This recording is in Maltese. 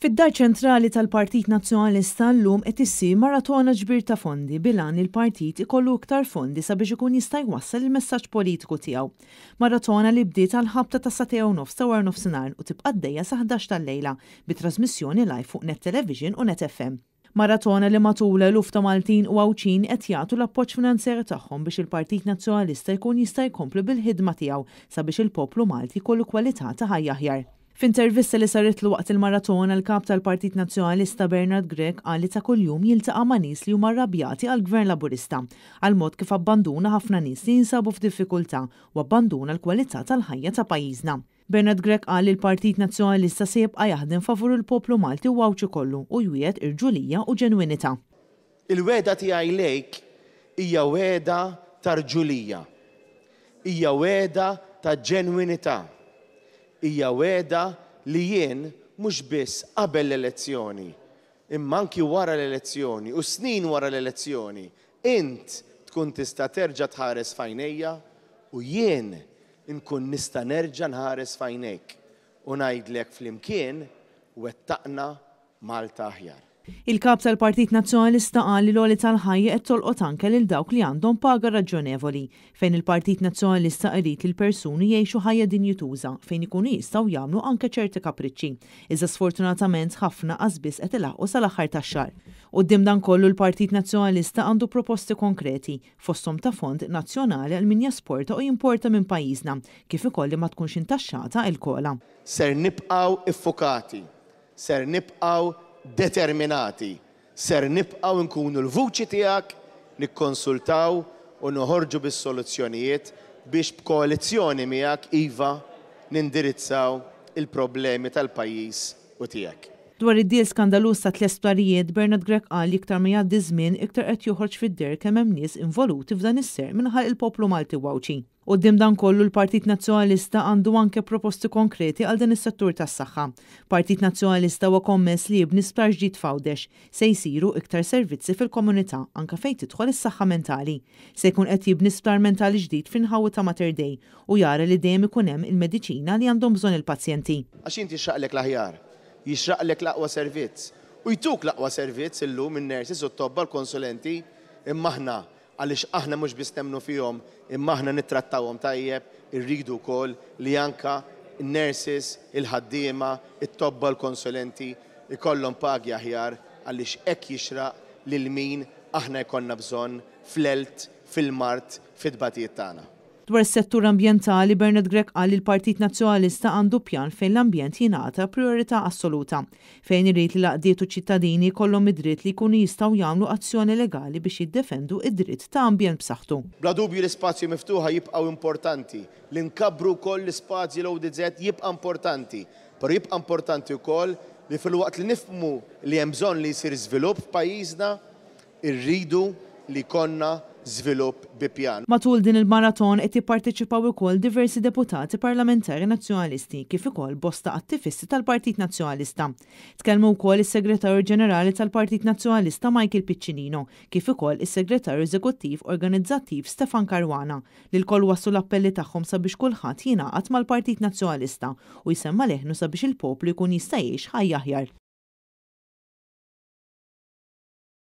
Fid-dar ċentrali tal-Partit Nazzjonalista llum qed issir maratona ġbir ta' fondi bilan il-partit ikollu iktar fondi sabiex ikun jista' jwassal il-messaġġ politiku tiegħu. Maratona li bdiet għall-ħabta ta' satejn u nofs ta' war nofsinhar u tibqa' għaddejja sa 11 tal-lejla bit-trasmissjoni live fuq Net Television u Net FM. Maratona li matula eluf ta' Maltin u Għawċin qed jagħtu l-appoġġ finanzjarju tagħhom biex il-Partit Nazzjonalista jkun jista' jkompli bil-ħidma tiegħu sabiex il-poplu Malti jkollu kwalità ta' ħajja aħjar. F'intervista li saritlu waqt il-maratona l-kap tal-Partit Nazzjonalista Bernard Grech qal li ta' kuljum jiltaqa' ma' nies li huma arrabjati għall-Gvern Laburista għal mod kif abbanduna ħafna nies li jinsabu f'diffikultà u abbanduna l-kwalità tal-ħajja ta' pajjiżna. Bernard Grech qal li l-Partit Nazzjonalista se jibqa' jaħdem favur il-poplu Malti u Għawċi kollu u jwiegħed irġulija u ġenwinità. Il-weda tiegħi lejk hija weda ta' rġulija, hija weda ta' ġenwinità. Hija weda li jien mhux biss qabel l-elezzjoni, imma anki wara l-elezzjoni u snin wara l-elezzjoni, int tkun tista' terġa' tħares f'għajnejja u jien inkun nista' nerġa' nħares f'għajnejk u ngħidlek flimkien wettaqna Malta aħjar. Il-kap tal-Partit Nazzjonalista qal li l-għoli tal-ħajja qed tolqot anke lil dawk li għandhom paga raġonevoli, fejn il-Partit Nazzjonalista qrid li l-persuni jgħixu ħajja dinjutuża fejn ikunu jistgħu jagħmlu anke ċerti kapriċċi. Iżda sfortunatament ħafna qasbis qed ilaħqu sal-aħħar tax-xahar. Quddiem dan kollu l-Partit Nazzjonalista għandu proposti konkreti fosthom ta' fond nazzjonali għal min jasporta u jimporta minn pajjiżna kif ukoll li ma tkunx intaxxata l-kola. Ser nibqgħu iffukati, ser nibqgħu determinati, ser nibqgħu nkunu l-vuċi tiegħek, nikkonsultaw u noħorġu bis-soluzzjonijiet biex b'koalizzjoni miegħek iva nindirizzaw il-problemi tal-pajjiż u tiegħek. Dwar id-dil skandalus ta' tl-esplarijiet, Bernard Grech qal li iktar ma jgħaddi żmien iktar qed joħroġ fid-der kemm hemm nies involuti f'dan is-ser minħal il-poplu Malti Għawċi. Quddiem dan kollu l-Partit Nazzjonalista għandu anke proposti konkreti għal dan is-settur tas-saħħa. Partit Nazzjonalista huwa kommess li jibni sptar ġdid f'Għawdex se jsiru iktar servizzi fil-komunità anke fejn tidħol is-saħħa mentali. Se jkun qed jibni sptar mentali ġdid f'inħawi ta' Mater Dei u jara li dejjem ikun hemm il-mediċina li għandhom bżonn il-pazjenti. Għax inti xraqlek l-aħjar, jixraqlek l-aqwa servizz u jtuk l-aqwa servizz illum in-nurses u t-tobba l-konsulenti imma aħna għaliex aħna mhux biss nemmnu fihom imma aħna nittrattawhom tajjeb, irridu wkoll li anke n-nurses, il-ħaddiema, it-tobba l-konsulenti ikollhom pagi aħjar għaliex hekk jixraq lil min aħna jkollna bżonn fl-elt, fil-mart, fid-tbatijiet tagħna. Dwar is-settur ambjentali, Bernard Grech qal li l-Partit Nazzjonalista għandu pjan fejn l-ambjent jingħata priorità assoluta, fejn irid li l-għaqdiet u ċittadini jkollhom id-dritt li jkunu jistgħu jagħmlu azzjoni legali biex jiddefendu id-dritt ta' ambjent b'saħħtu. Bla dubju l-ispazju miftuħa jibqgħu importanti, li nkabbru wkoll l-ispazju l-ODZ jibqa' importanti, però jibqa' importanti wkoll li filwaqt li nifhmu li hemm bżonn li jsir żvilupp f'pajjiżna, irridu li konna żvilupp bi pjan. Matul din il-maraton qed jipparteċipaw ukoll diversi deputati parlamentari nazzjonalisti kif ukoll bosta attivisti tal-Partit Nazzjonalista. Tkellmu wkoll is-Segretarju Ġenerali tal-Partit Nazzjonalista Michael Piccinino kif ukoll is-Segretarju Eżekuttiv Organizzattiv Stefan Caruana li l-koll wassu l-appelli tagħhom sabiex kulħadd jingħaqad mal-Partit Nazzjonalista u jsemma leħnu sabiex il-poplu jkun jista' jgħix ħajja aħjar.